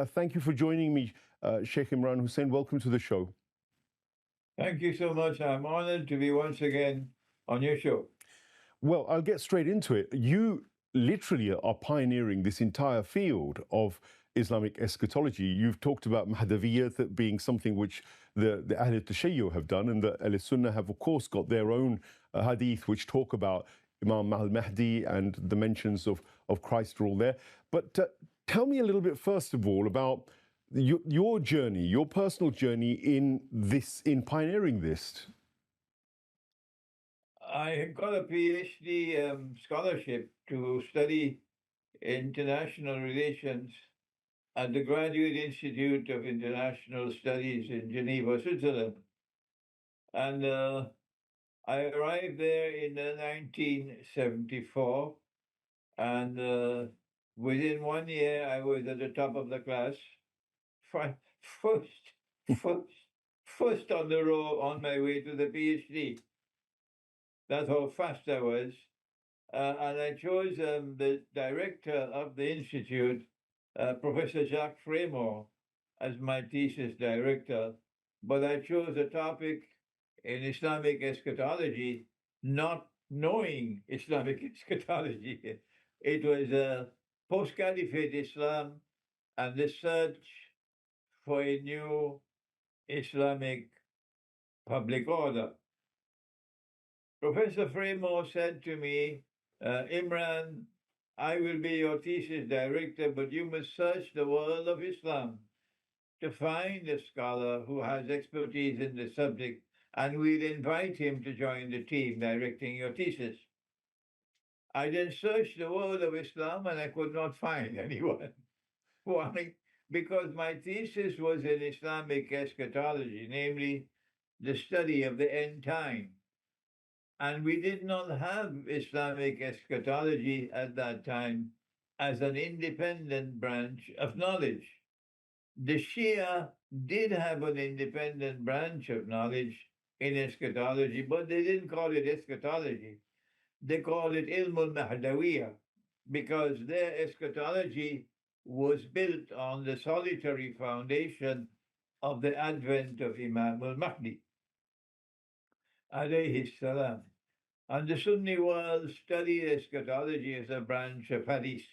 Thank you for joining me, Sheikh Imran Hosein. Welcome to the show. Thank you so much. I'm honored to be once again on your show. Well, I'll get straight into it. You literally are pioneering this entire field of Islamic eschatology. You've talked about Mahdaviyyah being something which the Ahl al-Tashayyu have done, and the Ahl-Sunnah have, of course, got their own hadith which talk about Imam al-Mahdi, and the mentions of Christ are all there. But tell me a little bit, first of all, about your journey, your personal journey in pioneering this. I got a PhD scholarship to study international relations at the Graduate Institute of International Studies in Geneva, Switzerland. And I arrived there in 1974, and within 1 year, I was at the top of the class, first on the row on my way to the PhD. That's how fast I was. And I chose the director of the institute, Professor Jacques Fremont, as my thesis director. But I chose a topic in Islamic eschatology, not knowing Islamic eschatology. It was post-Caliphate Islam and the search for a new Islamic public order. Professor Fremont said to me, Imran, I will be your thesis director, but you must search the world of Islam to find a scholar who has expertise in the subject, and we'll invite him to join the team directing your thesis. I then searched the world of Islam, and I could not find anyone. Why? Because my thesis was in Islamic eschatology, namely the study of the end time. And we did not have Islamic eschatology at that time as an independent branch of knowledge. The Shia did have an independent branch of knowledge in eschatology, but they didn't call it eschatology. They called it Ilm al-Mahdawiyyah, because their eschatology was built on the solitary foundation of the advent of Imam al-Mahdi, alayhi salam. And the Sunni world studied eschatology as a branch of Hadith.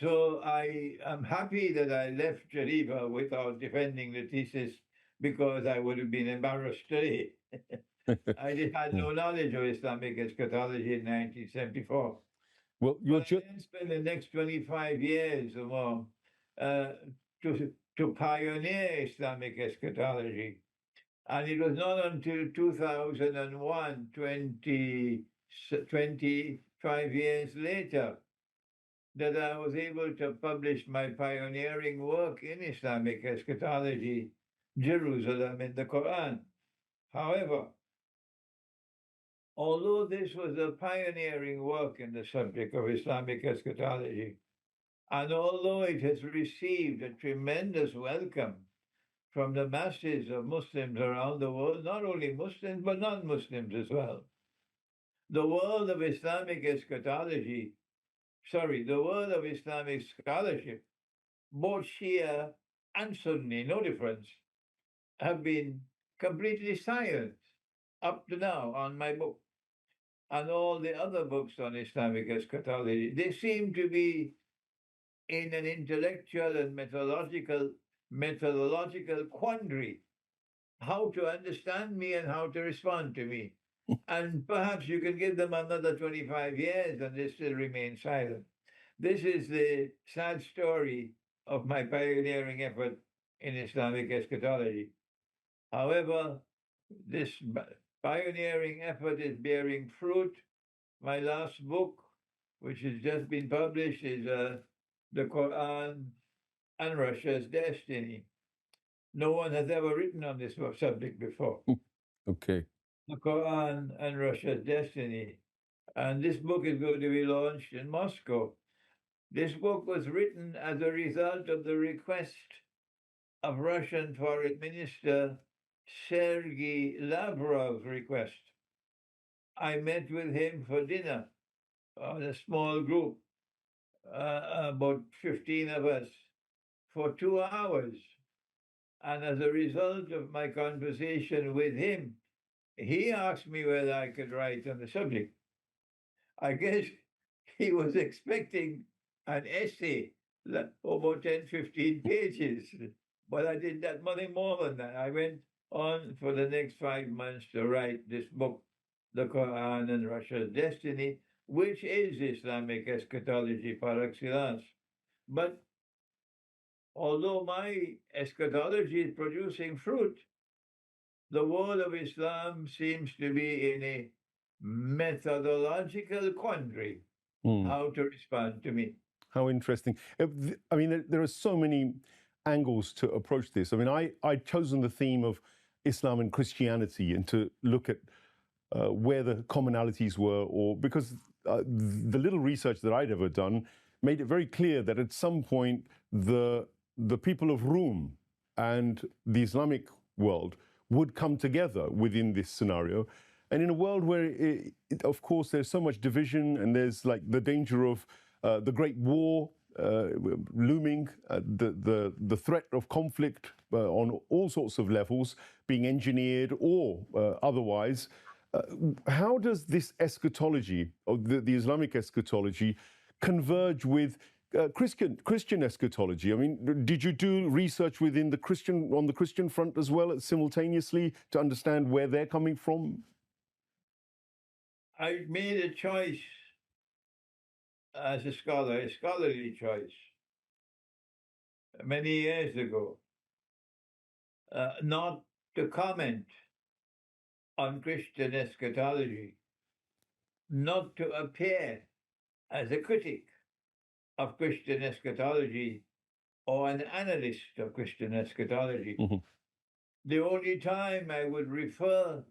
So I am happy that I left Geneva without defending the thesis, because I would have been embarrassed today. I had no knowledge of Islamic eschatology in 1974. Well, I then spent the next 25 years or more to pioneer Islamic eschatology. And it was not until 2001, 25 years later, that I was able to publish my pioneering work in Islamic eschatology, Jerusalem in the Qur'an. However, although this was a pioneering work in the subject of Islamic eschatology, and although it has received a tremendous welcome from the masses of Muslims around the world, not only Muslims, but non-Muslims as well, the world of Islamic eschatology, the world of Islamic scholarship, both Shia and Sunni, no difference, have been completely silent up to now on my book and all the other books on Islamic eschatology. They seem to be in an intellectual and methodological quandary, how to understand me and how to respond to me. And perhaps you can give them another 25 years and they still remain silent. This is the sad story of my pioneering effort in Islamic eschatology. However, this pioneering effort is bearing fruit. My last book, which has just been published, is The Qur'an and Russia's Destiny. No one has ever written on this subject before. Okay. The Qur'an and Russia's Destiny. And this book is going to be launched in Moscow. This book was written as a result of the request of Russian Foreign Minister Sergei Lavrov's request. I met with him for dinner on a small group, about 15 of us, for 2 hours. And as a result of my conversation with him, he asked me whether I could write on the subject. I guess he was expecting an essay, about 10, 15 pages. But I did that nothing more than that. I went on for the next 5 months to write this book, The Qur'an and Russia's Destiny, which is Islamic eschatology par excellence. But although my eschatology is producing fruit, the world of Islam seems to be in a methodological quandary how to respond to me. How interesting. I mean, there are so many angles to approach this. I mean, I'd chosen the theme of Islam and Christianity and to look at where the commonalities were, or because the little research that I'd ever done made it very clear that at some point the people of Rum and the Islamic world would come together within this scenario. And in a world where, of course, there's so much division and there's like the danger of the Great War looming, the threat of conflict on all sorts of levels being engineered or otherwise, how does this eschatology, or the Islamic eschatology, converge with Christian eschatology? I mean, did you do research within on the Christian front as well, simultaneously, to understand where they're coming from? I made a choice as a scholar, a scholarly choice, many years ago, not to comment on Christian eschatology, not to appear as a critic of Christian eschatology or an analyst of Christian eschatology. The only time I would refer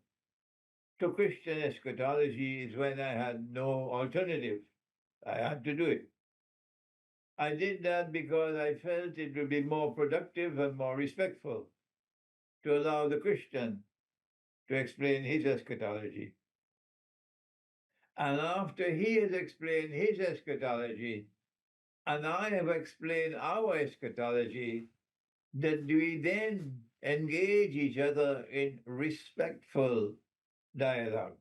to Christian eschatology is when I had no alternative. I had to do it. I did that because I felt it would be more productive and more respectful to allow the Christian to explain his eschatology. And after he has explained his eschatology, and I have explained our eschatology, that we then engage each other in respectful dialogue.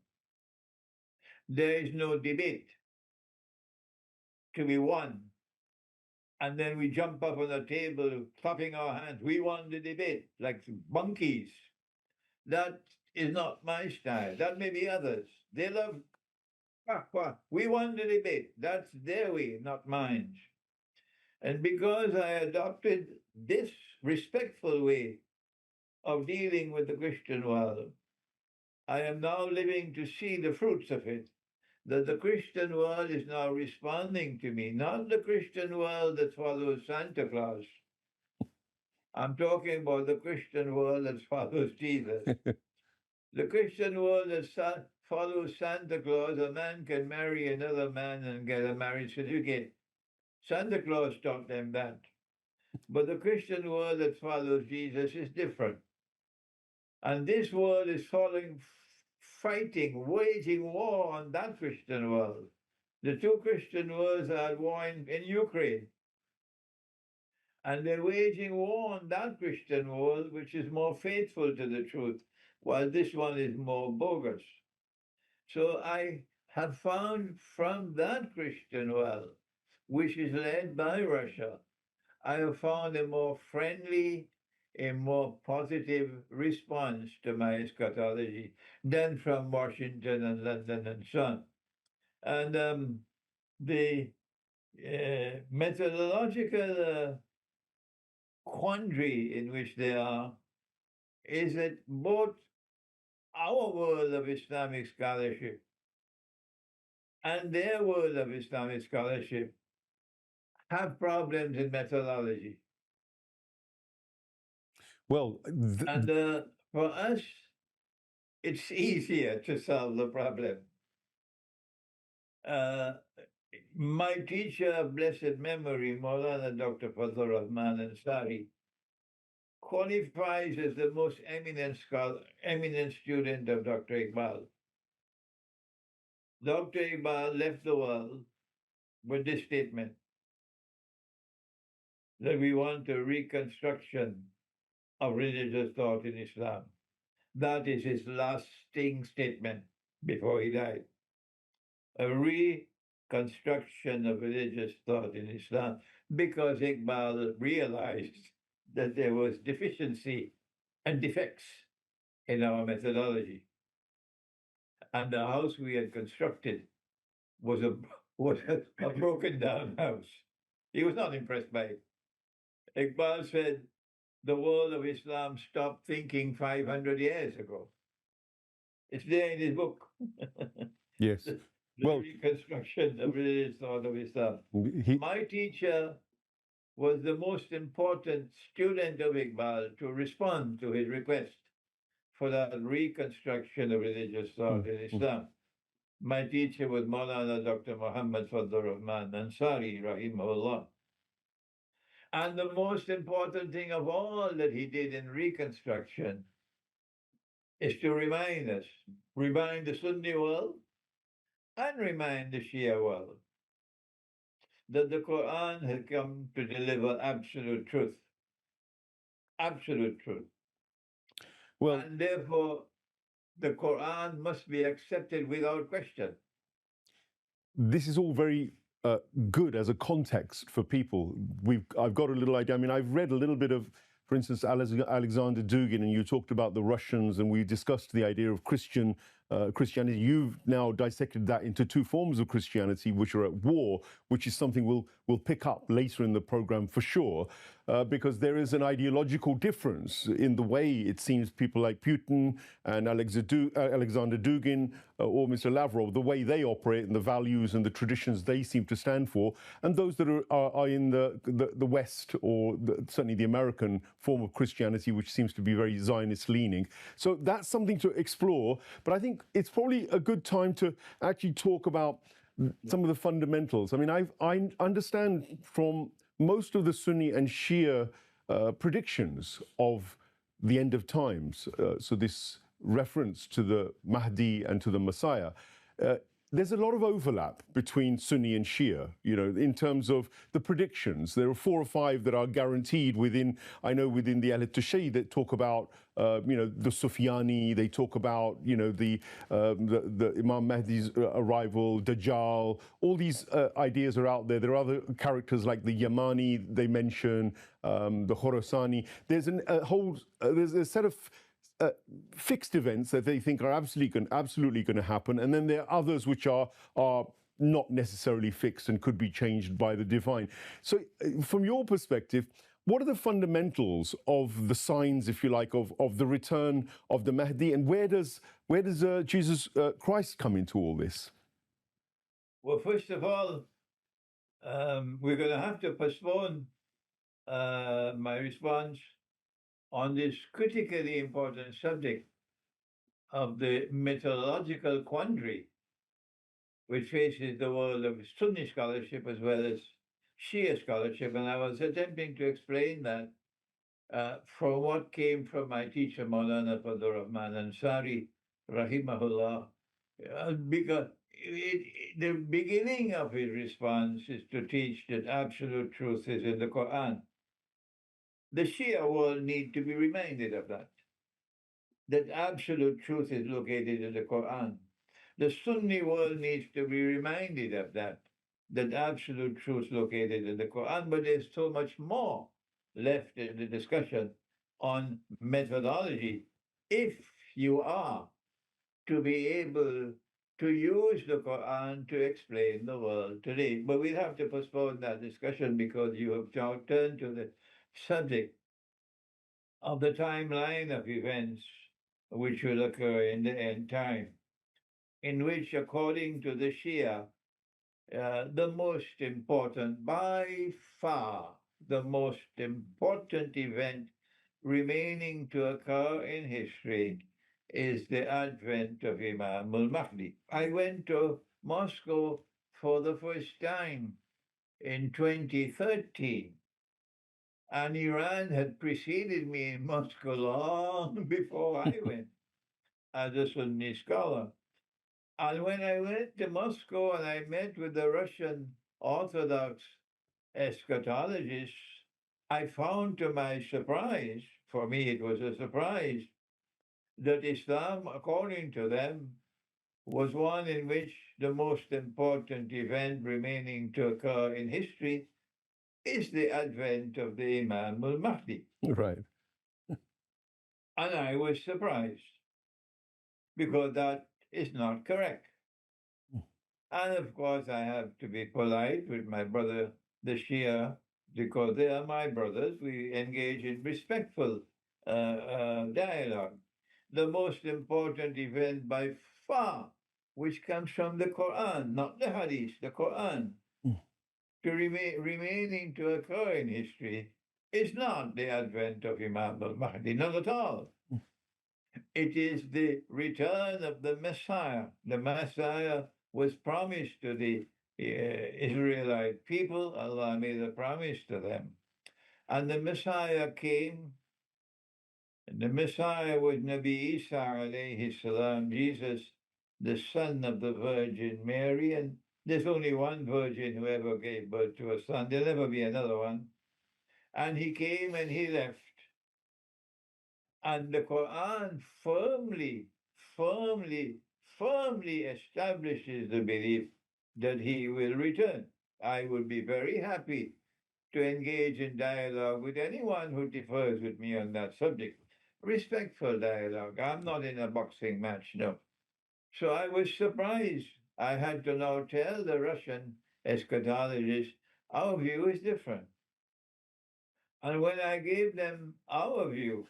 There is no debate to be won. And then we jump up on the table, clapping our hands. We won the debate, like monkeys. That is not my style. That may be others. They love, we won the debate. That's their way, not mine. And because I adopted this respectful way of dealing with the Christian world, I am now living to see the fruits of it, that the Christian world is now responding to me, not the Christian world that follows Santa Claus. I'm talking about the Christian world that follows Jesus. The Christian world that follows Santa Claus, a man can marry another man and get a marriage certificate. Santa Claus taught them that. But the Christian world that follows Jesus is different. And this world is fighting, waging war on that Christian world. The two Christian worlds are at war in Ukraine. And they're waging war on that Christian world, which is more faithful to the truth, while this one is more bogus. So I have found from that Christian world, which is led by Russia, I have found a more friendly, a more positive response to my eschatology than from Washington and London and so on. And the methodological quandary in which they are is that both our world of Islamic scholarship and their world of Islamic scholarship have problems in methodology. Well, and for us, it's easier to solve the problem. My teacher of blessed memory, Maulana Dr. Fazlur Rahman Ansari, qualifies as the most eminent scholar, eminent student of Dr. Iqbal. Dr. Iqbal left the world with this statement: that we want a reconstruction of religious thought in Islam. That is his lasting statement before he died. A reconstruction of religious thought in Islam, because Iqbal realized that there was deficiency and defects in our methodology. And the house we had constructed was a broken down house. He was not impressed by it. Iqbal said the world of Islam stopped thinking 500 years ago. It's there in his book. Yes. The Well, reconstruction of religious thought of Islam. he, My teacher was the most important student of Iqbal to respond to his request for that reconstruction of religious thought in Islam. My teacher was Maulana Dr. Muhammad Fadlur Rahman Ansari, rahimahullah. And the most important thing of all that he did in reconstruction is to remind us, remind the Sunni world and remind the Shia world that the Quran has come to deliver absolute truth. Absolute truth. well, And therefore, the Quran must be accepted without question. this is all very good as a context for people. I've got a little idea. I mean, I've read a little bit of, for instance, Alexander Dugin, and you talked about the Russians, and we discussed the idea of Christianity. You've now dissected that into two forms of Christianity, which are at war, which is something we'll pick up later in the program for sure, because there is an ideological difference in the way it seems people like Putin and Alexander Dugin or Mr. Lavrov, the way they operate and the values and the traditions they seem to stand for, and those that are in the West, or certainly the American form of Christianity, which seems to be very Zionist leaning. So that's something to explore. But I think it's probably a good time to actually talk about some of the fundamentals. I mean, I understand from most of the Sunni and Shia predictions of the end of times, so this reference to the Mahdi and to the Messiah, there's a lot of overlap between Sunni and Shia, in terms of the predictions. There are 4 or 5 that are guaranteed within the Ahl Tashayy that talk about, the Sufyani, they talk about, the Imam Mahdi's arrival, Dajjal, all these ideas are out there. There are other characters like the Yamani they mention, the Khorasani. There's there's a set of fixed events that they think are absolutely going to happen, and then there are others which are not necessarily fixed and could be changed by the divine. So, from your perspective, what are the fundamentals of the signs, if you like, of the return of the Mahdi, and where does Jesus Christ come into all this? Well, first of all, we're going to have to postpone my response on this critically important subject of the methodological quandary which faces the world of Sunni scholarship as well as Shia scholarship. And I was attempting to explain that from what came from my teacher, Maulana Fadlur Rahman Ansari, rahimahullah, because the beginning of his response is to teach that absolute truth is in the Quran. The Shia world need to be reminded of that absolute truth is located in the Quran. The Sunni world needs to be reminded of that absolute truth located in the Quran, but there's so much more left in the discussion on methodology. If you are to be able to use the Quran to explain the world today. But we'll have to postpone that discussion because you have now turned to the subject of the timeline of events which will occur in the end time, in which, according to the Shia, the most important, by far, the most important event remaining to occur in history is the advent of Imam al-Mahdi. I went to Moscow for the first time in 2013, and Iran had preceded me in Moscow long before I went as a Sunni scholar. And when I went to Moscow and I met with the Russian Orthodox eschatologists, I found to my surprise, for me it was a surprise, that Islam, according to them, was one in which the most important event remaining to occur in history is the advent of the Imam al-Mahdi. Right. And I was surprised because that is not correct. And of course, I have to be polite with my brother, the Shia, because they are my brothers. We engage in respectful dialogue. The most important event by far, which comes from the Quran, not the Hadith, the Quran, to remaining to occur in history, is not the advent of Imam al-Mahdi, not at all. It is the return of the Messiah. The Messiah was promised to the Israelite people. Allah made a promise to them. And the Messiah came. And the Messiah was Nabi Isa alayhi salam, Jesus, the son of the Virgin Mary. And there's only one virgin who ever gave birth to a son. There'll never be another one. And he came and he left. And the Quran firmly establishes the belief that he will return. I would be very happy to engage in dialogue with anyone who differs with me on that subject. Respectful dialogue. I'm not in a boxing match, no. So I was surprised. I had to now tell the Russian eschatologists, our view is different. And when I gave them our view,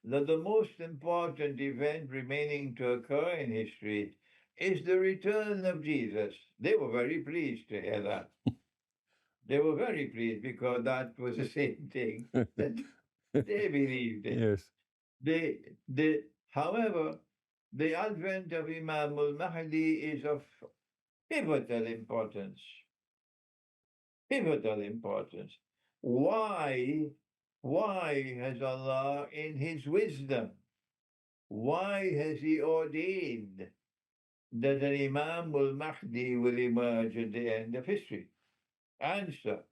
that the most important event remaining to occur in history is the return of Jesus, they were very pleased to hear that. They were very pleased because that was the same thing that they believed in. Yes. However, the advent of Imam al-Mahdi is of pivotal importance. Pivotal importance. Why has Allah, in His wisdom, why has He ordained that an Imam al-Mahdi will emerge at the end of history? Answer.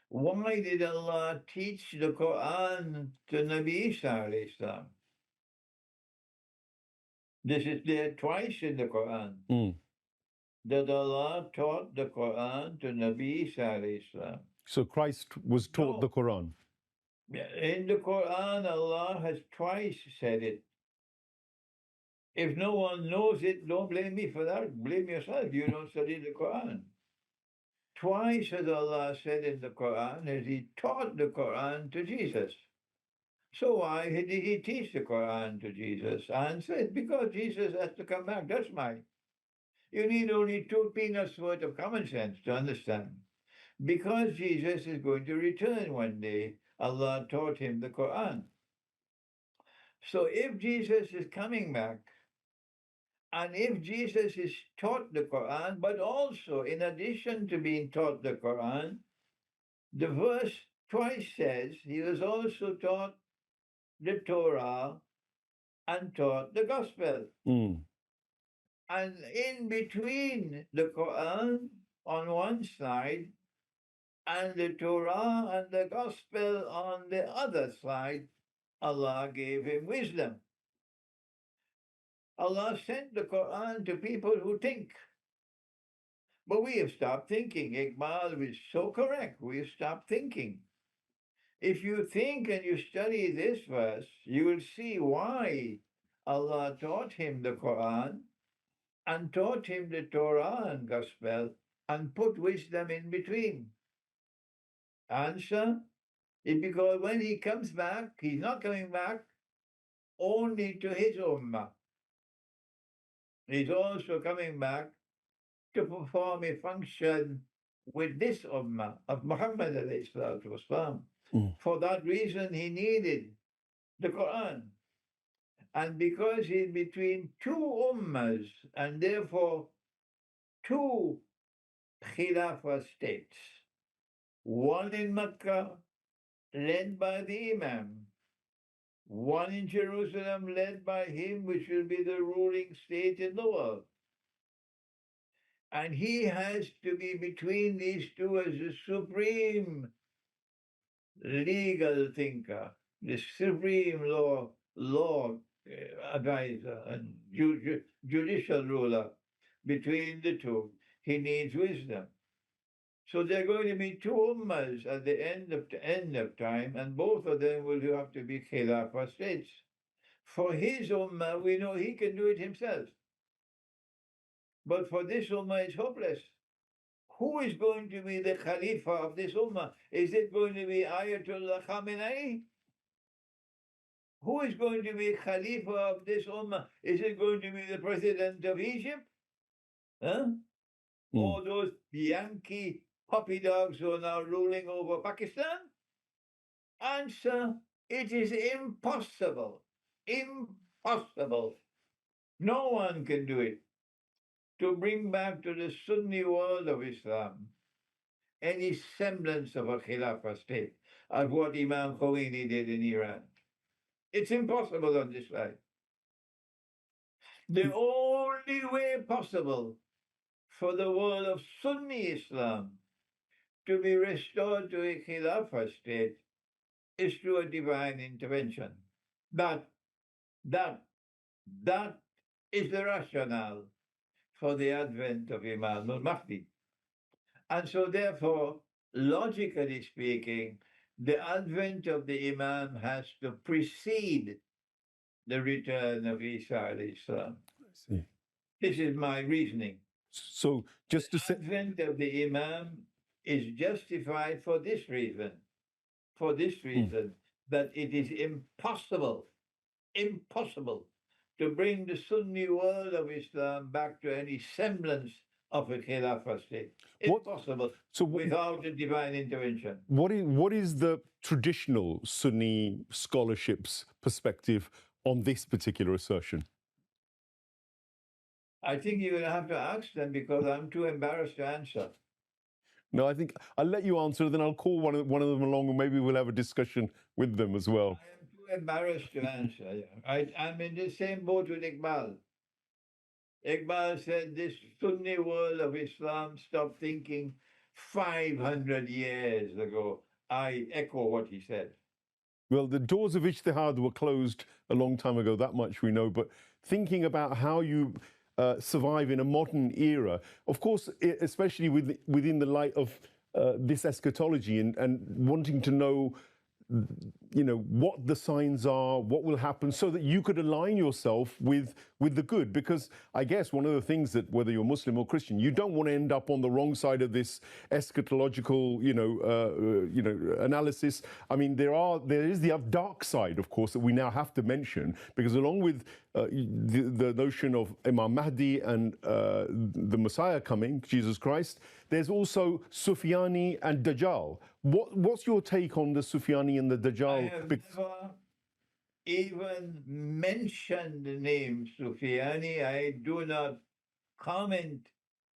Why did Allah teach the Quran to Nabi Isa alayhi salam? This is there twice in the Quran. That Allah taught the Quran to Nabi Isa alayhi salam. So Christ was taught the Quran. In the Quran, Allah has twice said it. If no one knows it, don't blame me for that. Blame yourself. You don't study the Quran. Twice has Allah said in the Quran as He taught the Quran to Jesus. So why did He teach the Quran to Jesus? Answer is because Jesus has to come back. That's why. You need only 2 peanuts worth of common sense to understand. Because Jesus is going to return one day, Allah taught him the Quran. So if Jesus is coming back, and if Jesus is taught the Quran, but also in addition to being taught the Quran, the verse twice says he was also taught the Torah and taught the Gospel. And in between the Quran on one side and the Torah and the Gospel on the other side, Allah gave him wisdom. Allah sent the Quran to people who think. But we have stopped thinking. Iqbal was so correct. We have stopped thinking. If you think and you study this verse, you will see why Allah taught him the Quran and taught him the Torah and Gospel and put wisdom in between. Answer is because when he comes back, he's not coming back only to his ummah. He's also coming back to perform a function with this ummah of Muhammad alayhi salatu wasalam. For that reason, he needed the Quran. And because he's between 2 ummahs and therefore 2 Khilafah states, one in Mecca led by the Imam, one in Jerusalem led by him, which will be the ruling state in the world. And he has to be between these 2 as the supreme legal thinker, the supreme law advisor and judicial ruler. Between the two, he needs wisdom. So there are going to be two ummahs at the end of time, and both of them will have to be Khilafah states. For his ummah, we know he can do it himself. But for this ummah, it's hopeless. Who is going to be the Khalifa of this ummah? Is it going to be Ayatollah Khamenei? Who is going to be Khalifa of this ummah? Is it going to be the president of Egypt? Huh? Or those Yankee puppy dogs who are now ruling over Pakistan? Answer, it is impossible. Impossible. No one can do it. To bring back to the Sunni world of Islam any semblance of a Khilafah state, of what Imam Khomeini did in Iran. It's impossible on this side. The only way possible for the world of Sunni Islam to be restored to a Khilafah state is through a divine intervention. That is the rationale for the advent of Imam al-Mahdi. And so therefore, logically speaking, the advent of the Imam has to precede the return of Isa alayhi salam. I see. This is my reasoning. So just to say, The advent of the Imam is justified for this reason, that it is impossible to bring the Sunni world of Islam back to any semblance of a Khilafah state. Impossible without a divine intervention. What is the traditional Sunni scholarship's perspective on this particular assertion? I think you will have to ask them because I'm too embarrassed to answer. No, I think I'll let you answer, then I'll call one of them along and maybe we'll have a discussion with them as well. I am too embarrassed to answer. I'm in the same boat with Iqbal. Iqbal said this Sunni world of Islam stopped thinking 500 years ago. I echo what he said. Well, the doors of Ijtihad were closed a long time ago, that much we know, but thinking about how you survive in a modern era, of course, especially within the light of this eschatology and wanting to know, what the signs are, what will happen, so that you could align yourself with the good. Because I guess one of the things that, whether you're Muslim or Christian, you don't want to end up on the wrong side of this eschatological, analysis. I mean, there is the dark side, of course, that we now have to mention, because along with the notion of Imam Mahdi and the Messiah coming, Jesus Christ, there's also Sufyani and Dajjal. What's your take on the Sufyani and the Dajjal? I have never even mentioned the name Sufyani. I do not comment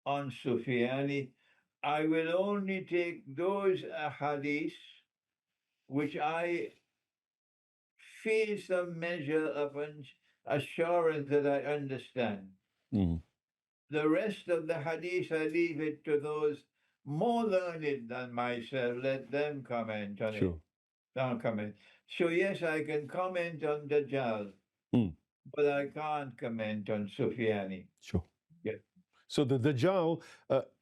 on Sufyani. I will only take those hadiths which I feel some measure of an assurance that I understand. The rest of the hadith, I leave it to those more learned than myself. Let them comment on it. Don't comment. So yes, I can comment on Dajjal, but I can't comment on Sufyani. Sure. Yeah. So the Dajjal,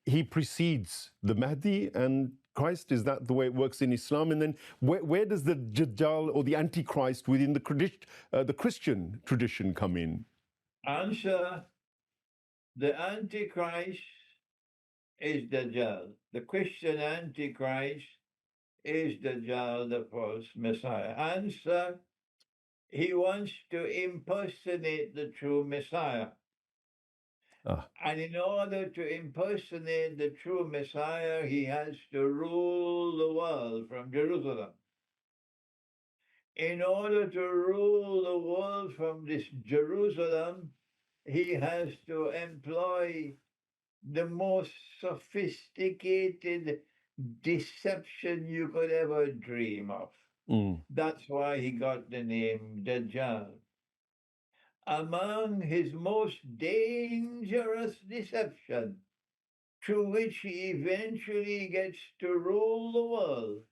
he precedes the Mahdi and Christ. Is that the way it works in Islam? And then where does the Dajjal or the Antichrist within the Christian tradition come in? Answer: the Antichrist is Dajjal. The Christian Antichrist is Dajjal, the false Messiah. Answer: he wants to impersonate the true Messiah. And in order to impersonate the true Messiah, he has to rule the world from Jerusalem. In order to rule the world from this Jerusalem, he has to employ the most sophisticated deception you could ever dream of. That's why he got the name Dajjal. Among his most dangerous deception, through which he eventually gets to rule the world,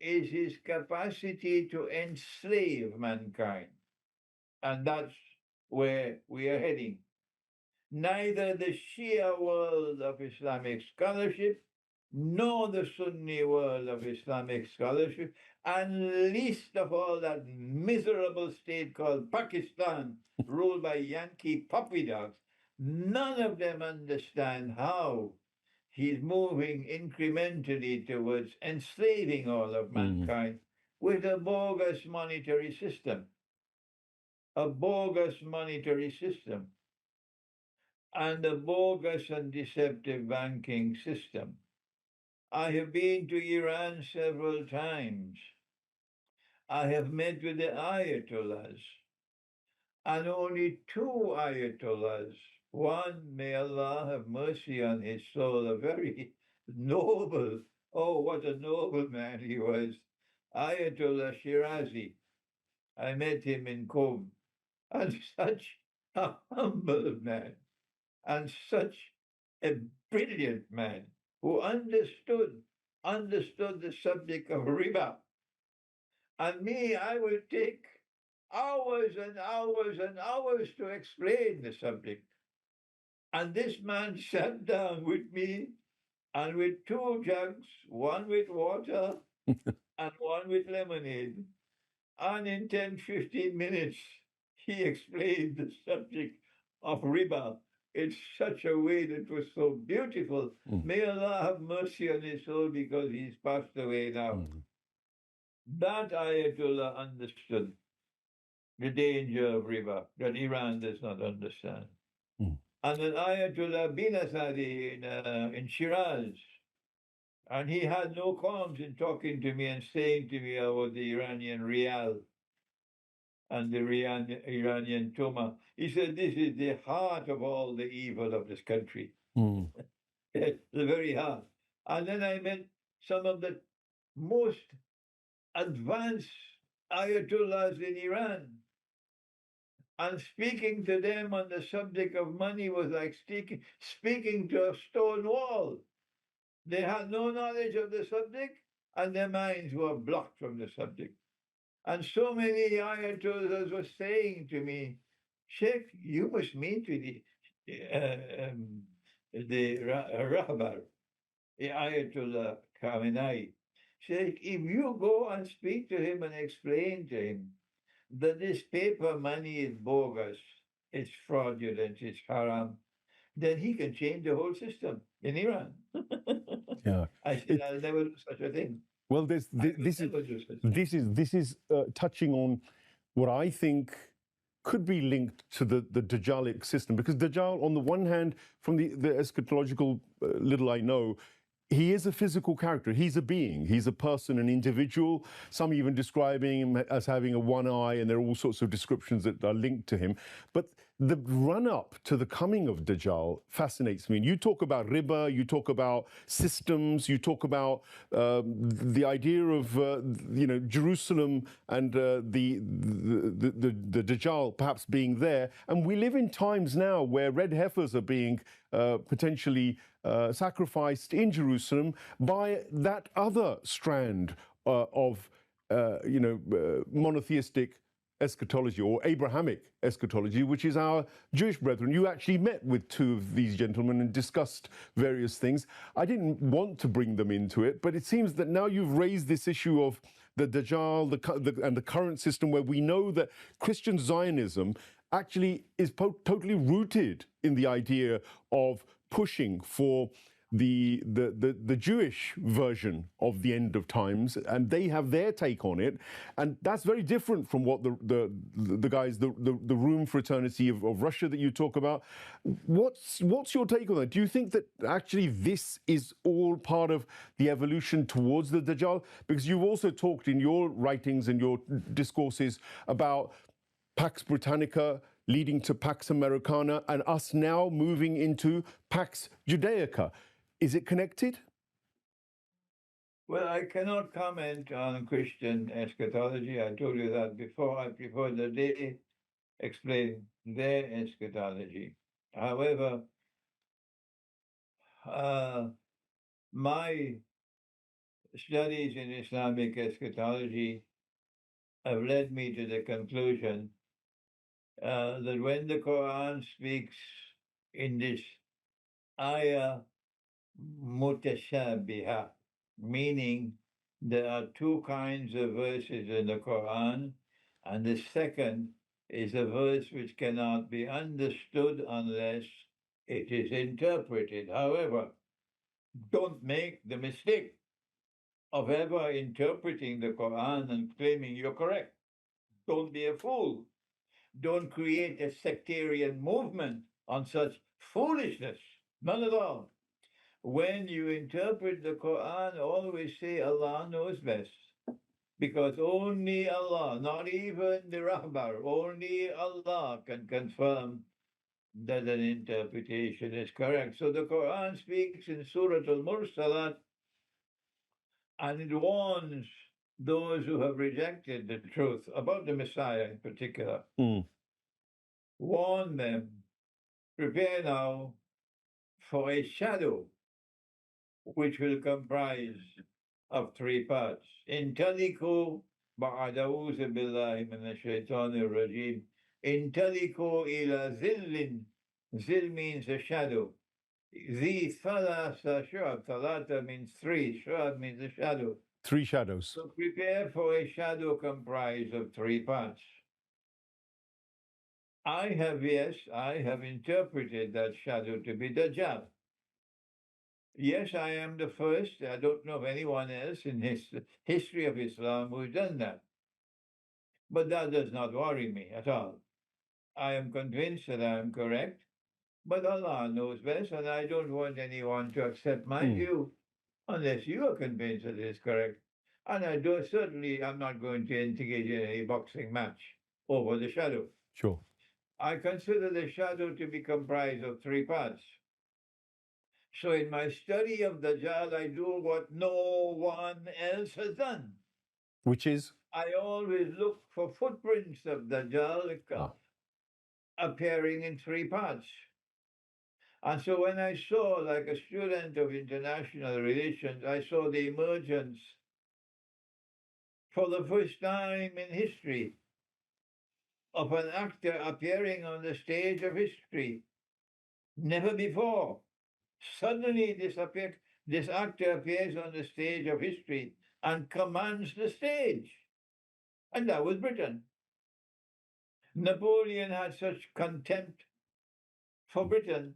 is his capacity to enslave mankind. And that's where we are heading. Neither the Shia world of Islamic scholarship nor the Sunni world of Islamic scholarship, and least of all that miserable state called Pakistan, ruled by Yankee puppy dogs, none of them understand how he's moving incrementally towards enslaving all of mankind with a bogus monetary system. A bogus monetary system and a bogus and deceptive banking system. I have been to Iran several times. I have met with the Ayatollahs, and only two Ayatollahs. One, may Allah have mercy on his soul, a very noble, oh, what a noble man he was, Ayatollah Shirazi. I met him in Qom, and such a humble man, and such a brilliant man who understood the subject of riba. And me, I will take hours and hours and hours to explain the subject. And this man sat down with me and with two jugs, one with water and one with lemonade. And in 10, 15 minutes, he explained the subject of riba in such a way that was so beautiful. May Allah have mercy on his soul because he's passed away now. That Ayatollah understood the danger of riba that Iran does not understand. And an Ayatollah bin Asadi in Shiraz, and he had no qualms in talking to me and saying to me about the Iranian rial and the Iranian Toma. He said, this is the heart of all the evil of this country. The very heart. And then I met some of the most advanced Ayatollahs in Iran. And speaking to them on the subject of money was like speaking to a stone wall. They had no knowledge of the subject, and their minds were blocked from the subject. And so many Ayatollahs were saying to me, Sheikh, you must meet with the Rahbar, the Ayatollah Khamenei. Sheikh, if you go and speak to him and explain to him that this paper money is bogus, it's fraudulent, it's haram, then he can change the whole system in Iran. Yeah. I said, I'll never do such a thing. Well, this is touching on what I think could be linked to the Dajjalic system, because Dajjal, on the one hand, from the eschatological little I know, he is a physical character. He's a being. He's a person, an individual. Some even describing him as having a one eye, and there are all sorts of descriptions that are linked to him. But the run-up to the coming of Dajjal fascinates me. And you talk about riba, you talk about systems, you talk about the idea of Jerusalem and the Dajjal perhaps being there. And we live in times now where red heifers are being potentially sacrificed in Jerusalem by that other strand of monotheistic eschatology or Abrahamic eschatology, which is our Jewish brethren. You actually met with two of these gentlemen and discussed various things. I didn't want to bring them into it, but it seems that now you've raised this issue of the Dajjal and the current system, where we know that Christian Zionism actually is totally rooted in the idea of pushing for the Jewish version of the end of times, and they have their take on it, and that's very different from what the guys, the Room Fraternity of Russia that you talk about. What's your take on that? Do you think that actually this is all part of the evolution towards the Dajjal? Because you've also talked in your writings and your discourses about Pax Britannica leading to Pax Americana, and us now moving into Pax Judeica. Is it connected? Well, I cannot comment on Christian eschatology. I told you that before. I prefer that they explain their eschatology. However, my studies in Islamic eschatology have led me to the conclusion that when the Quran speaks in this ayah mutashabiha, meaning there are two kinds of verses in the Quran, and the second is a verse which cannot be understood unless it is interpreted. However, don't make the mistake of ever interpreting the Quran and claiming you're correct. Don't be a fool. Don't create a sectarian movement on such foolishness. None at all. When you interpret the Quran, always say Allah knows best. Because only Allah, not even the Rahbar, only Allah can confirm that an interpretation is correct. So the Quran speaks in Surah Al-Mursalat, and it warns those who have rejected the truth about the Messiah in particular. Warn them, prepare now for a shadow which will comprise of three parts. Intaliku ba'adawuzu billahi minash shaitanir rajim. Intaliku ila zillin. Zil means a shadow. The thalasa shu'ab. Thalata means three. Shu'ab means a shadow. Three shadows. So prepare for a shadow comprised of three parts. I have interpreted that shadow to be Dajjal. Yes, I am the first. I don't know of anyone else in history of Islam who's done that. But that does not worry me at all. I am convinced that I am correct, but Allah knows best, and I don't want anyone to accept my view unless you are convinced that it is correct. And I'm not going to engage in any boxing match over the shadow. Sure. I consider the shadow to be comprised of three parts. So in my study of Dajjal, I do what no one else has done. Which is? I always look for footprints of Dajjal appearing in three parts. And so when I saw, like a student of international relations, I saw the emergence for the first time in history of an actor appearing on the stage of history. Never before. Suddenly this actor appears on the stage of history and commands the stage. And that was Britain. Napoleon had such contempt for Britain.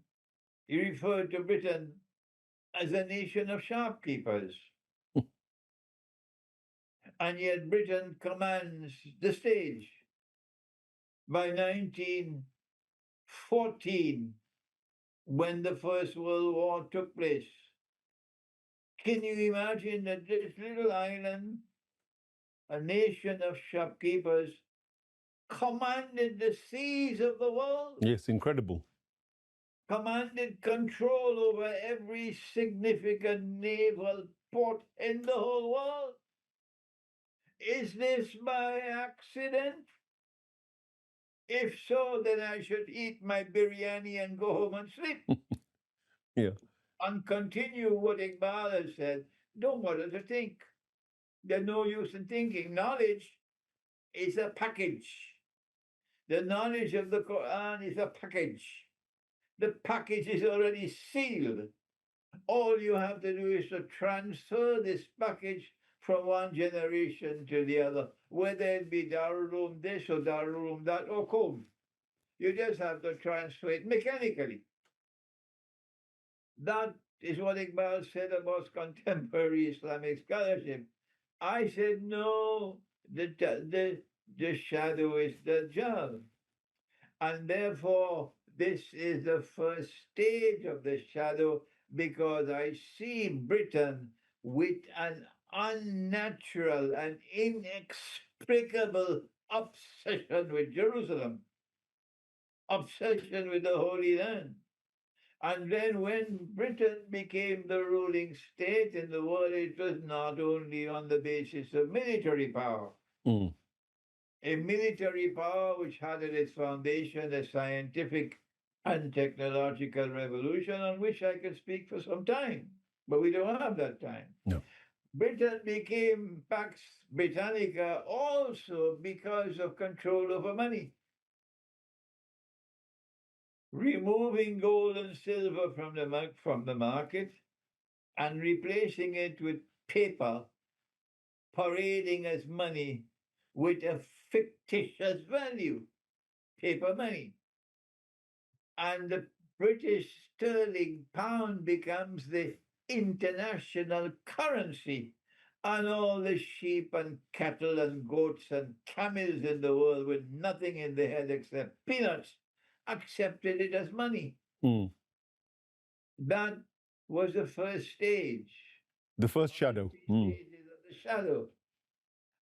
He referred to Britain as a nation of shopkeepers. And yet Britain commands the stage. By 1914, when the First World War took place, can you imagine that this little island, a nation of shopkeepers, commanded the seas of the world? Yes, incredible. Commanded control over every significant naval port in the whole world. Is this by accident? If so, then I should eat my biryani and go home and sleep. Yeah. And continue what Iqbal has said. Don't bother to think. There's no use in thinking. Knowledge is a package. The knowledge of the Quran is a package. The package is already sealed. All you have to do is to transfer this package from one generation to the other, whether it be Darul this or Darul that or Qum. You just have to transfer it mechanically. That is what Iqbal said about contemporary Islamic scholarship. I said, no, the shadow is Dajjal. And therefore, this is the first stage of the shadow, because I see Britain with an unnatural and inexplicable obsession with Jerusalem, obsession with the Holy Land. And then when Britain became the ruling state in the world, it was not only on the basis of military power. A military power which had at its foundation a scientific and technological revolution on which I could speak for some time. But we don't have that time. No. Britain became Pax Britannica also because of control over money. Removing gold and silver from the market and replacing it with paper, parading as money with a fictitious value, paper money. And the British sterling pound becomes the international currency. And all the sheep and cattle and goats and camels in the world with nothing in their head except peanuts accepted it as money. Mm. That was the first stage. The first shadow. Stages of the shadow.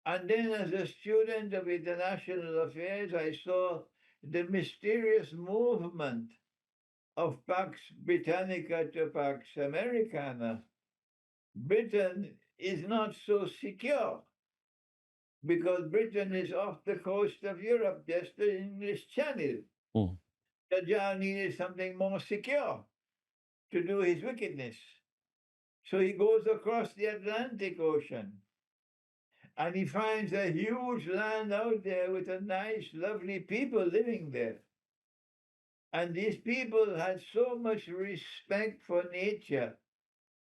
And then, as a student of international affairs, I saw the mysterious movement of Pax Britannica to Pax Americana. Britain is not so secure because Britain is off the coast of Europe, just the English Channel. Mm. Dajjal needed something more secure to do his wickedness. So he goes across the Atlantic Ocean and he finds a huge land out there with a nice, lovely people living there. And these people had so much respect for nature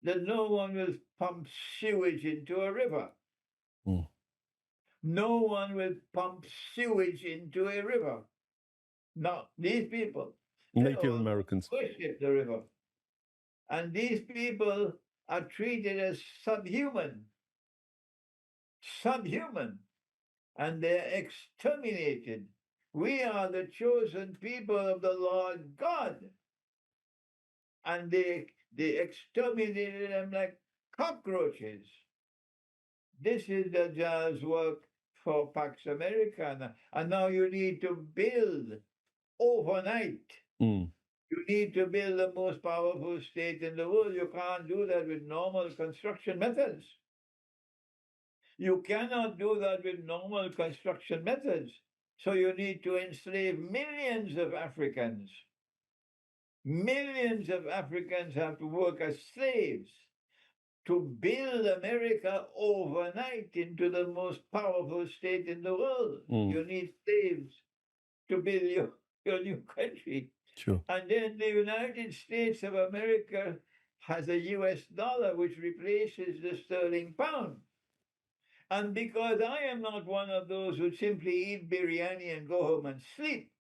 that no one will pump sewage into a river. Mm. No one will pump sewage into a river. No, these people, Native Americans, worship the river. And these people are treated as subhuman, and they're exterminated. We are the chosen people of the Lord God. And they exterminated them like cockroaches. This is Dajjal's work for Pax Americana. And now you need to build overnight. Mm. You need to build the most powerful state in the world. You can't do that with normal construction methods. You cannot do that with normal construction methods. So you need to enslave millions of Africans. Millions of Africans have to work as slaves to build America overnight into the most powerful state in the world. Mm. You need slaves to build your new country. Sure. And then the United States of America has a US dollar which replaces the sterling pound. And because I am not one of those who simply eat biryani and go home and sleep,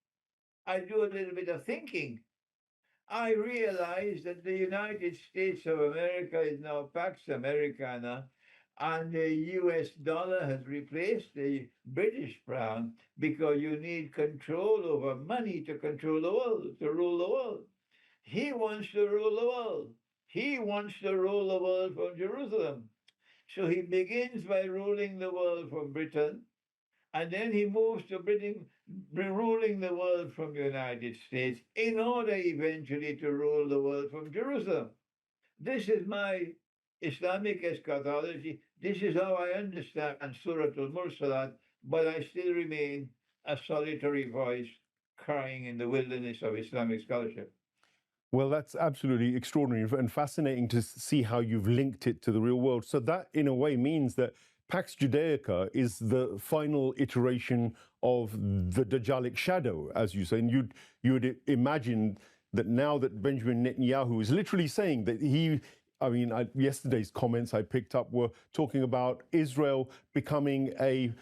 I do a little bit of thinking. I realize that the United States of America is now Pax Americana, and the US dollar has replaced the British pound because you need control over money to control the world, to rule the world. He wants to rule the world. He wants to rule the world from Jerusalem. So he begins by ruling the world from Britain, and then he moves to ruling the world from the United States in order eventually to rule the world from Jerusalem. This is my Islamic eschatology. This is how I understand Surah Al-Mursalat, but I still remain a solitary voice crying in the wilderness of Islamic scholarship. Well, that's absolutely extraordinary and fascinating to see how you've linked it to the real world. So that, in a way, means that Pax Judeica is the final iteration of the Dajjalic shadow, as you say. And you would imagine that now that Benjamin Netanyahu is literally saying that yesterday's comments I picked up were talking about Israel becoming a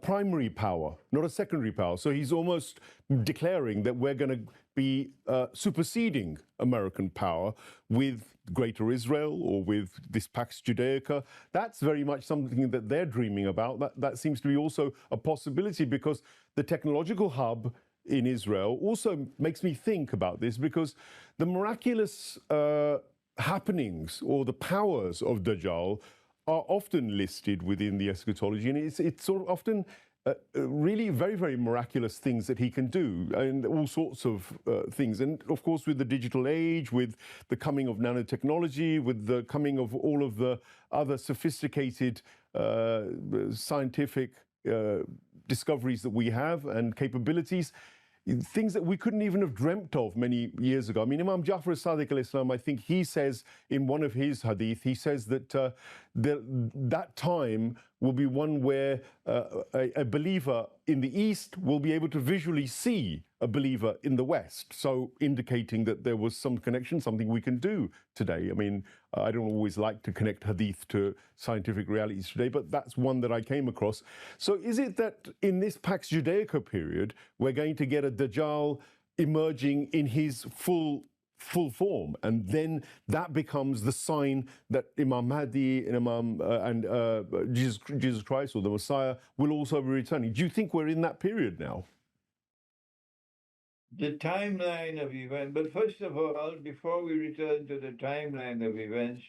primary power, not a secondary power. So he's almost declaring that we're going to be superseding American power with Greater Israel or with this Pax Judeica. That's very much something that they're dreaming about. That seems to be also a possibility, because the technological hub in Israel also makes me think about this, because the miraculous happenings or the powers of Dajjal are often listed within the eschatology, and it's sort of often really very, very miraculous things that he can do, and all sorts of things. And of course, with the digital age, with the coming of nanotechnology, with the coming of all of the other sophisticated scientific discoveries that we have and capabilities, things that we couldn't even have dreamt of many years ago. I mean, Imam Jafar as-Sadiq al-Islam, I think he says in one of his hadith, he says that that time will be one where a believer in the East will be able to visually see a believer in the West, so indicating that there was some connection, something we can do today. I mean, I don't always like to connect hadith to scientific realities today, but that's one that I came across. So is it that in this Pax Judeica period, we're going to get a Dajjal emerging in his full form, and then that becomes the sign that Imam Mahdi and Jesus Christ, or the Messiah, will also be returning? Do you think we're in that period now? The timeline of events, but first of all, before we return to the timeline of events,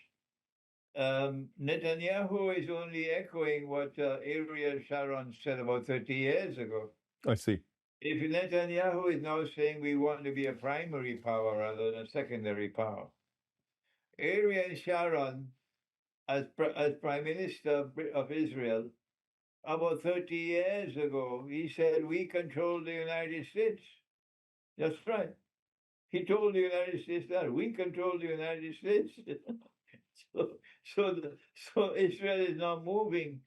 Netanyahu is only echoing what Ariel Sharon said about 30 years ago. I see. If Netanyahu is now saying we want to be a primary power rather than a secondary power, Ariel Sharon, as Prime Minister of Israel, about 30 years ago, he said, we control the United States. That's right. He told the United States that we control the United States. So Israel is now moving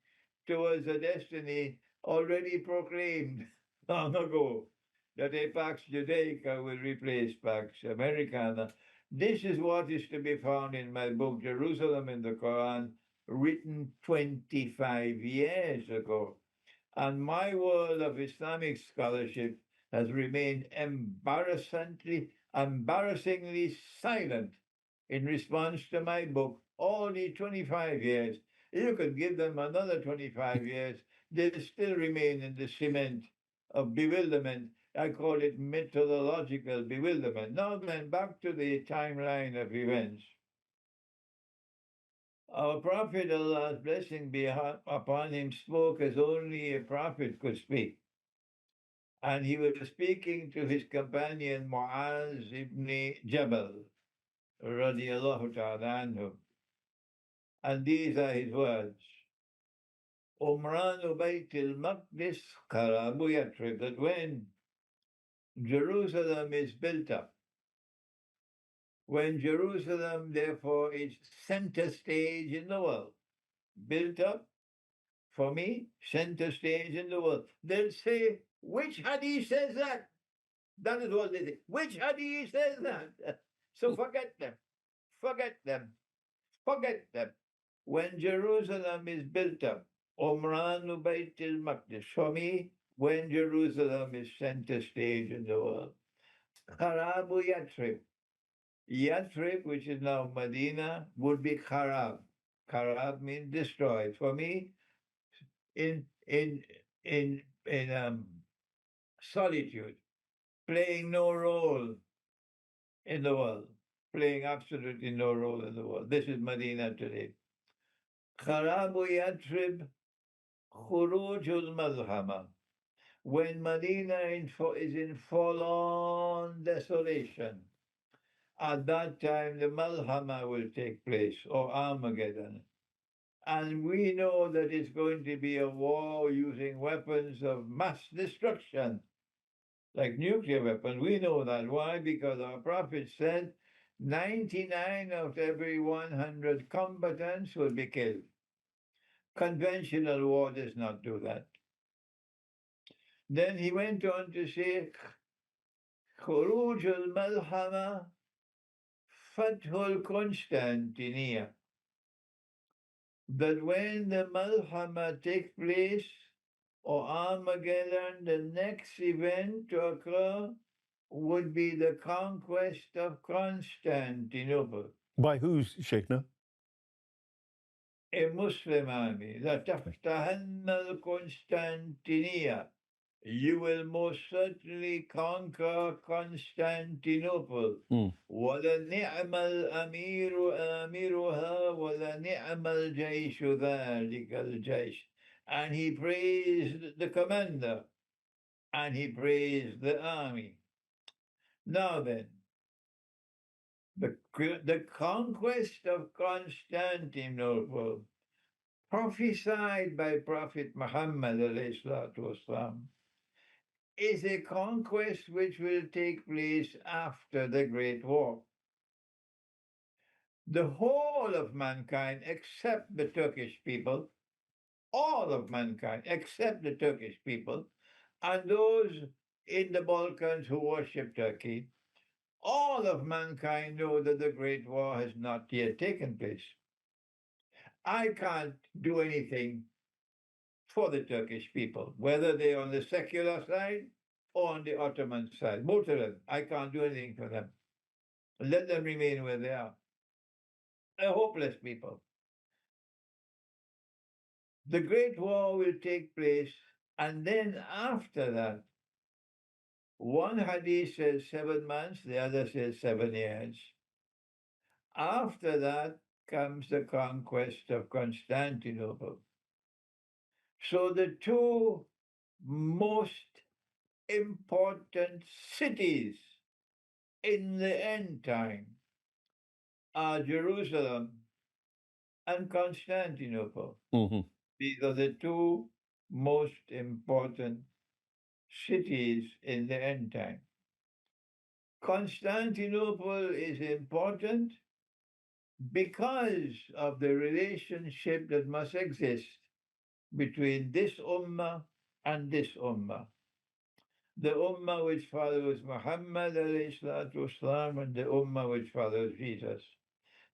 towards a destiny already proclaimed long ago, that a Pax Judeica will replace Pax Americana. This is what is to be found in my book, Jerusalem in the Qur'an, written 25 years ago. And my world of Islamic scholarship has remained embarrassingly silent in response to my book all the 25 years. You could give them another 25 years, they'll still remain in the cement of bewilderment. I call it methodological bewilderment. Now then, back to the timeline of events. Our Prophet, Allah's blessing be upon him, spoke as only a prophet could speak. And he was speaking to his companion Mu'az ibn Jabal, radiallahu ta'ala anhu. And these are his words. Umranu Bayt al-Maqdis Qarabu Yatrib, that when Jerusalem is built up, when Jerusalem, therefore, is center stage in the world, built up, for me, center stage in the world, they'll say, which hadith says that? That is what they say. Which hadith says that? So forget them. Forget them. Forget them. When Jerusalem is built up, Umranu Bayt al-Maqdis, for me, when Jerusalem is center stage in the world. Kharabu Yatrib. Yatrib, which is now Medina, would be Kharab. Kharab means destroyed. For me, in solitude, playing no role in the world, playing absolutely no role in the world. This is Medina today. Kharabu Yatrib, Khurujul Malḥama. When Medina is in full-on desolation, at that time the Malḥama will take place, or Armageddon. And we know that it's going to be a war using weapons of mass destruction, like nuclear weapons. We know that. Why? Because our Prophet said 99 of every 100 combatants will be killed. Conventional war does not do that. Then he went on to say, Khuruj al-Malḥama, Fathul Constantinia, that when the Malḥama takes place, or Armageddon, the next event to occur would be the conquest of Constantinople. By who, Sheikhna? A Muslim army. لَتَفْتَحَنَّ الْقُنْسْتَنْتِنِيَّةَ. You will most certainly conquer Constantinople. وَلَنِعْمَ الْأَمِيرُ آمِرُهَا وَلَنِعْمَ الْجَيْشُ ذَلِكَ الْجَيْشُ. And he praised the commander, and he praised the army. Now then, the conquest of Constantinople, prophesied by Prophet Muhammad alayhi salatu wasalam, is a conquest which will take place after the Great War. The whole of mankind, except the Turkish people, all of mankind, except the Turkish people, and those in the Balkans who worship Turkey, all of mankind know that the Great War has not yet taken place. I can't do anything for the Turkish people, whether they're on the secular side or on the Ottoman side. Both of them, I can't do anything for them. Let them remain where they are. A hopeless people. The Great War will take place, and then after that, one hadith says 7 months, the other says 7 years. After that comes the conquest of Constantinople. So the two most important cities in the end time are Jerusalem and Constantinople. Mm-hmm. These are the two most important cities in the end time. Constantinople is important because of the relationship that must exist between this ummah and this ummah. The ummah which follows Muhammad والسلام, and the ummah which follows Jesus.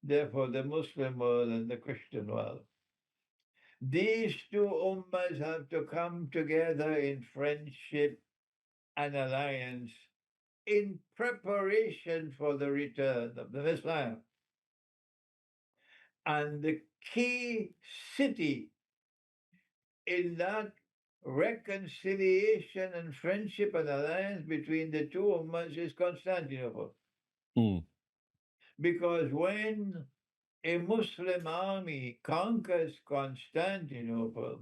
Therefore, the Muslim world and the Christian world. These two ummahs have to come together in friendship and alliance in preparation for the return of the Messiah. And the key city in that reconciliation and friendship and alliance between the two ummahs is Constantinople. Mm. Because when a Muslim army conquers Constantinople,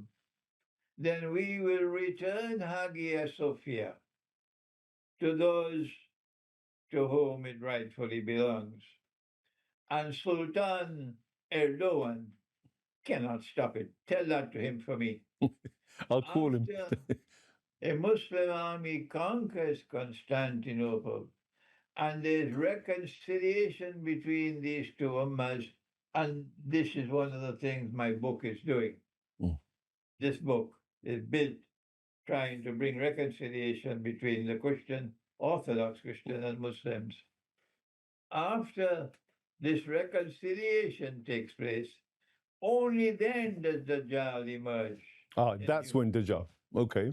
then we will return Hagia Sophia to those to whom it rightfully belongs. And Sultan Erdogan cannot stop it. Tell that to him for me. I'll call him. After a Muslim army conquers Constantinople, and there's reconciliation between these two ummahs, and this is one of the things my book is doing. Mm. This book is built trying to bring reconciliation between the Christian, Orthodox Christian, and Muslims. After this reconciliation takes place, only then does Dajjal emerge. That's when Dajjal. Okay.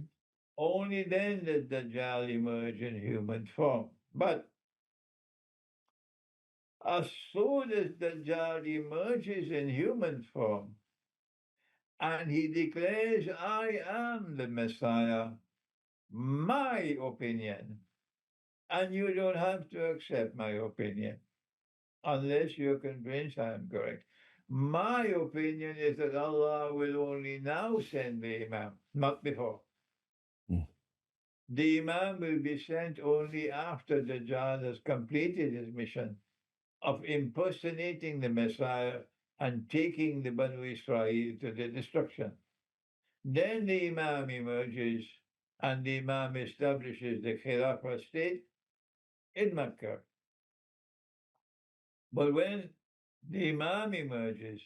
Only then does Dajjal emerge in human form. But as soon as Dajjal emerges in human form and he declares, I am the Messiah, my opinion, and you don't have to accept my opinion unless you're convinced I am correct. My opinion is that Allah will only now send the Imam, not before. Mm. The Imam will be sent only after Dajjal has completed his mission of impersonating the Messiah and taking the Banu Israel to the destruction. Then the Imam emerges and the Imam establishes the Khilafah state in Mecca. But when the Imam emerges,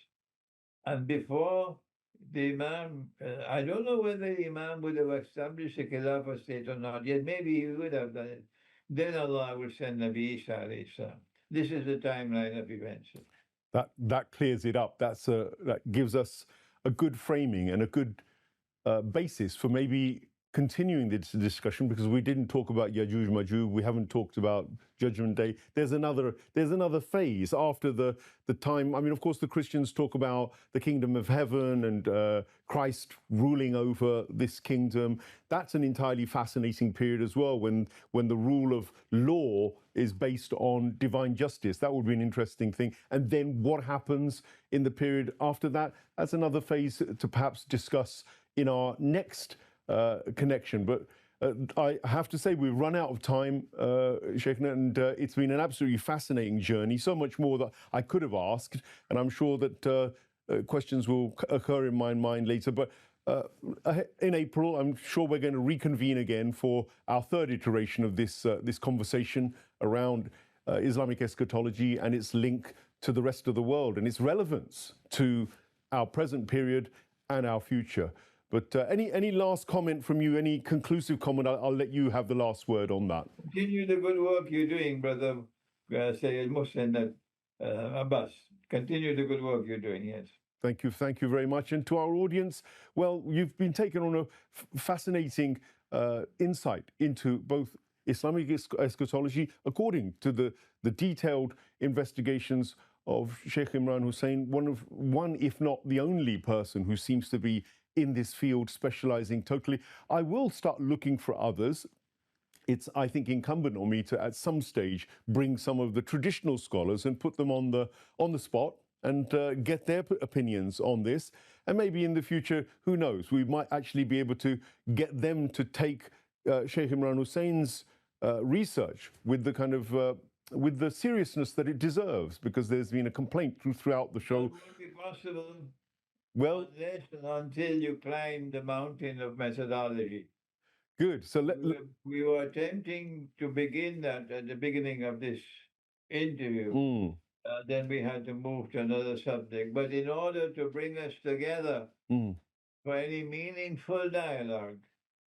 and before the Imam, I don't know whether the Imam would have established the Khilafah state or not yet. Maybe he would have done it. Then Allah will send Nabi Isa alayhi salam. This is the timeline of events. That clears it up. That gives us a good framing and a good basis for maybe continuing this discussion, because we didn't talk about Yajuj Majuj, we haven't talked about Judgment Day. There's another phase after the time. I mean, of course, the Christians talk about the kingdom of heaven and Christ ruling over this kingdom. That's an entirely fascinating period as well, when the rule of law is based on divine justice. That would be an interesting thing. And then what happens in the period after that? That's another phase to perhaps discuss in our next connection. But I have to say we've run out of time, Sheikh, and it's been an absolutely fascinating journey, so much more that I could have asked, and I'm sure that questions will occur in my mind later. But in April, I'm sure we're going to reconvene again for our third iteration of this conversation around Islamic eschatology and its link to the rest of the world and its relevance to our present period and our future. But any last comment from you? Any conclusive comment? I'll let you have the last word on that. Continue the good work you're doing, brother Sayyid Mohsen Abbas. Continue the good work you're doing. Yes. Thank you very much. And to our audience, well, you've been taken on a fascinating insight into both Islamic eschatology according to the detailed investigations of Sheikh Imran Hosein, one if not the only person who seems to be in this field specializing totally. I will start looking for others. It's, I think, incumbent on me to, at some stage, bring some of the traditional scholars and put them on the spot and get their opinions on this. And maybe in the future, who knows, we might actually be able to get them to take Sheikh Imran Hosein's research with the kind of with the seriousness that it deserves, because there's been a complaint throughout the show. It won't be possible. Well, unless and until you climb the mountain of methodology. Good. So we were attempting to begin that at the beginning of this interview. Then we had to move to another subject. But in order to bring us together for any meaningful dialogue,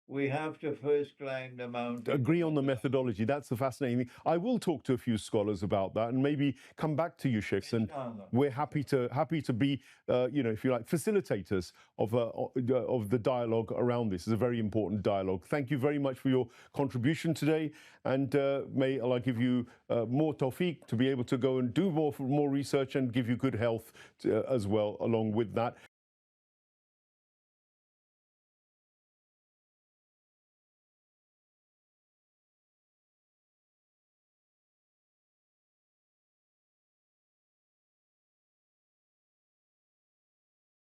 we have to first climb the mountain. Agree on the methodology. That's the fascinating thing. I will talk to a few scholars about that and maybe come back to you, Sheikhs. And we're happy to be, if you like, facilitators of the dialogue around this. It's a very important dialogue. Thank you very much for your contribution today. And may Allah give you more tawfiq to be able to go and do more research and give you good health as well along with that.